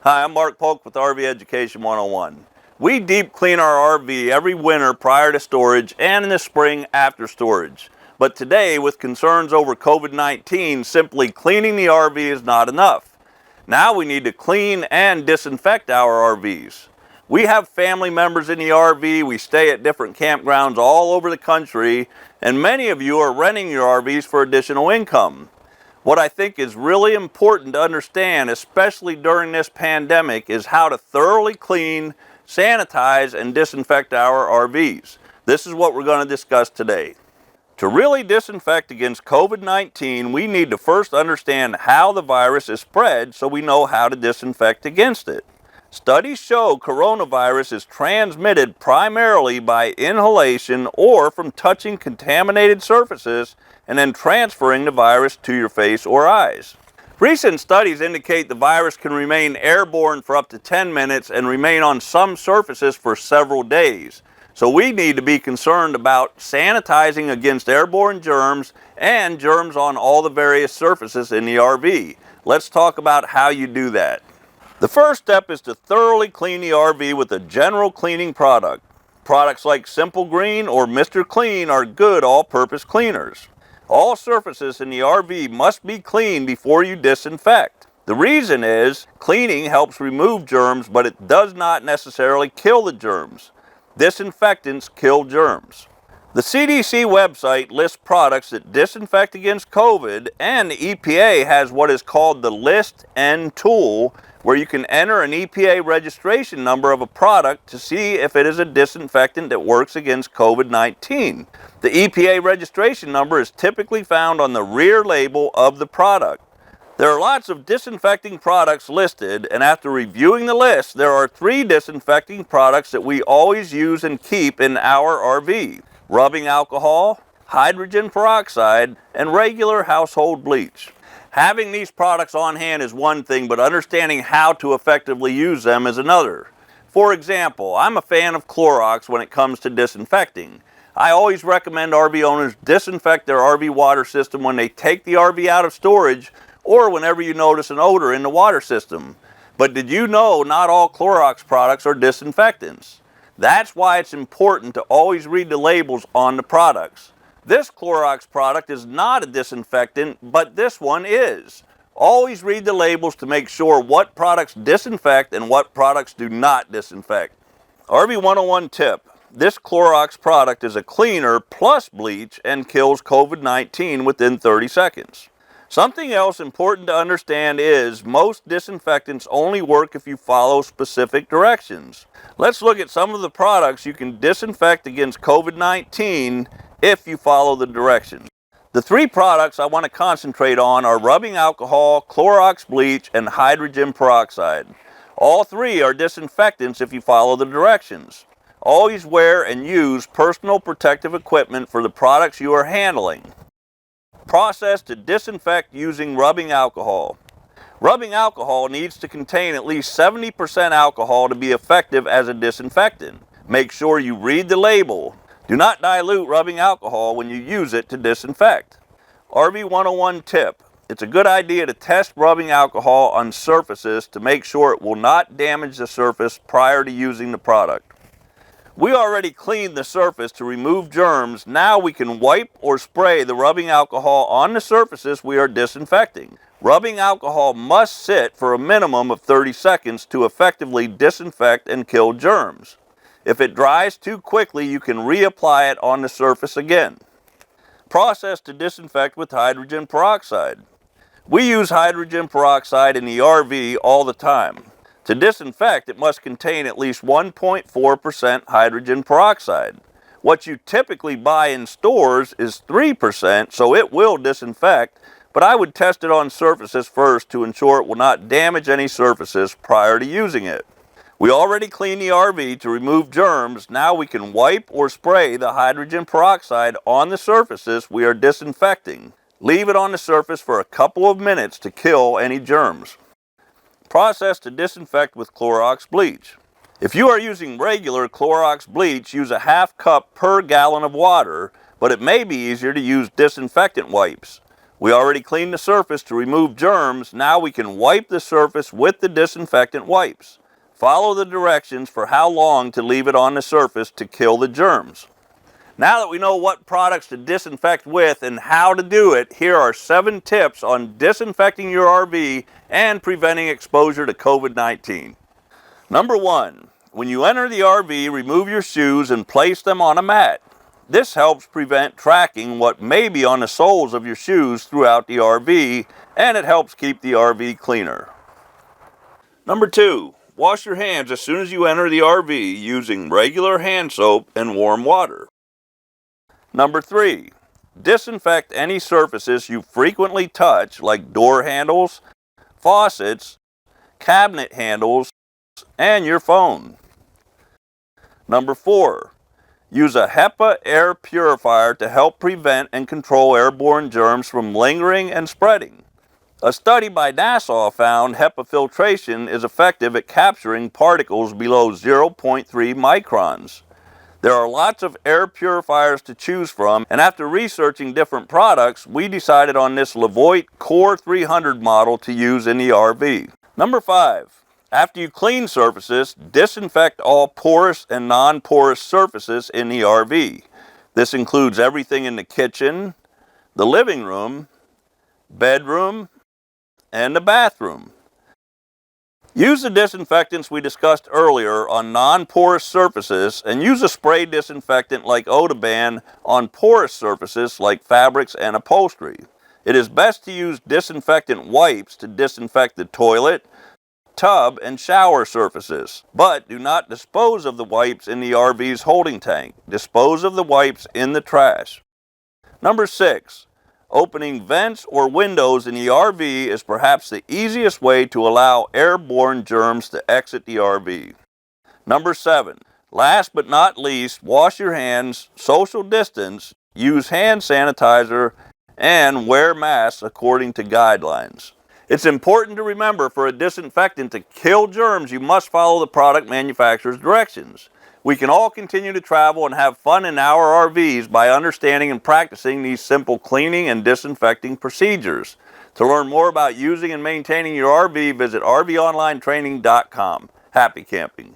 Hi, I'm Mark Polk with RV Education 101. We deep clean our RV every winter prior to storage and in the spring after storage. But today, with concerns over COVID-19, simply cleaning the RV is not enough. Now we need to clean and disinfect our RVs. We have family members in the RV, we stay at different campgrounds all over the country, and many of you are renting your RVs for additional income. What I think is really important to understand, especially during this pandemic, is how to thoroughly clean, sanitize, and disinfect our RVs. This is what we're going to discuss today. To really disinfect against COVID-19, we need to first understand how the virus is spread so we know how to disinfect against it. Studies show coronavirus is transmitted primarily by inhalation or from touching contaminated surfaces and then transferring the virus to your face or eyes. Recent studies indicate the virus can remain airborne for up to 10 minutes and remain on some surfaces for several days. So we need to be concerned about sanitizing against airborne germs and germs on all the various surfaces in the RV. Let's talk about how you do that. The first step is to thoroughly clean the RV with a general cleaning product. Products like Simple Green or Mr. Clean are good all-purpose cleaners. All surfaces in the RV must be cleaned before you disinfect. The reason is cleaning helps remove germs, but it does not necessarily kill the germs. Disinfectants kill germs. The CDC website lists products that disinfect against COVID, and the EPA has what is called the List N tool, where you can enter an EPA registration number of a product to see if it is a disinfectant that works against COVID-19. The EPA registration number is typically found on the rear label of the product. There are lots of disinfecting products listed, and after reviewing the list, there are 3 disinfecting products that we always use and keep in our RV: rubbing alcohol, hydrogen peroxide, and regular household bleach. Having these products on hand is one thing, but understanding how to effectively use them is another. For example, I'm a fan of Clorox when it comes to disinfecting. I always recommend RV owners disinfect their RV water system when they take the RV out of storage or whenever you notice an odor in the water system. But did you know not all Clorox products are disinfectants? That's why it's important to always read the labels on the products. This Clorox product is not a disinfectant, but this one is. Always read the labels to make sure what products disinfect and what products do not disinfect. RV 101 tip: this Clorox product is a cleaner plus bleach and kills COVID-19 within 30 seconds. Something else important to understand is most disinfectants only work if you follow specific directions. Let's look at some of the products you can disinfect against COVID-19 if you follow the directions. The 3 products I want to concentrate on are rubbing alcohol, Clorox bleach, and hydrogen peroxide. All 3 are disinfectants if you follow the directions. Always wear and use personal protective equipment for the products you are handling. Process to disinfect using rubbing alcohol. Rubbing alcohol needs to contain at least 70% alcohol to be effective as a disinfectant. Make sure you read the label. Do not dilute rubbing alcohol when you use it to disinfect. RV 101 tip: it's a good idea to test rubbing alcohol on surfaces to make sure it will not damage the surface prior to using the product. We already cleaned the surface to remove germs. Now we can wipe or spray the rubbing alcohol on the surfaces we are disinfecting. Rubbing alcohol must sit for a minimum of 30 seconds to effectively disinfect and kill germs. If it dries too quickly, you can reapply it on the surface again. Process to disinfect with hydrogen peroxide. We use hydrogen peroxide in the RV all the time. To disinfect, it must contain at least 1.4% hydrogen peroxide. What you typically buy in stores is 3%, so it will disinfect, but I would test it on surfaces first to ensure it will not damage any surfaces prior to using it. We already cleaned the RV to remove germs. Now we can wipe or spray the hydrogen peroxide on the surfaces we are disinfecting. Leave it on the surface for a couple of minutes to kill any germs. Process to disinfect with Clorox bleach. If you are using regular Clorox bleach, use a ½ cup per gallon of water, but it may be easier to use disinfectant wipes. We already cleaned the surface to remove germs. Now we can wipe the surface with the disinfectant wipes. Follow the directions for how long to leave it on the surface to kill the germs. Now that we know what products to disinfect with and how to do it, here are 7 tips on disinfecting your RV and preventing exposure to COVID-19. Number 1, when you enter the RV, remove your shoes and place them on a mat. This helps prevent tracking what may be on the soles of your shoes throughout the RV, and it helps keep the RV cleaner. Number 2, wash your hands as soon as you enter the RV using regular hand soap and warm water. Number 3, disinfect any surfaces you frequently touch like door handles, faucets, cabinet handles, and your phone. Number 4, use a HEPA air purifier to help prevent and control airborne germs from lingering and spreading. A study by NASA found HEPA filtration is effective at capturing particles below 0.3 microns. There are lots of air purifiers to choose from, and after researching different products, we decided on this Levoit Core 300 model to use in the RV. Number 5, after you clean surfaces, disinfect all porous and non-porous surfaces in the RV. This includes everything in the kitchen, the living room, bedroom, and the bathroom. Use the disinfectants we discussed earlier on non-porous surfaces and use a spray disinfectant like Odoban on porous surfaces like fabrics and upholstery. It is best to use disinfectant wipes to disinfect the toilet, tub, and shower surfaces, but do not dispose of the wipes in the RV's holding tank. Dispose of the wipes in the trash. Number 6, opening vents or windows in the RV is perhaps the easiest way to allow airborne germs to exit the RV. Number 7, last but not least, wash your hands, social distance, use hand sanitizer, and wear masks according to guidelines. It's important to remember, for a disinfectant to kill germs, you must follow the product manufacturer's directions. We can all continue to travel and have fun in our RVs by understanding and practicing these simple cleaning and disinfecting procedures. To learn more about using and maintaining your RV, visit RVOnlinetraining.com. Happy camping!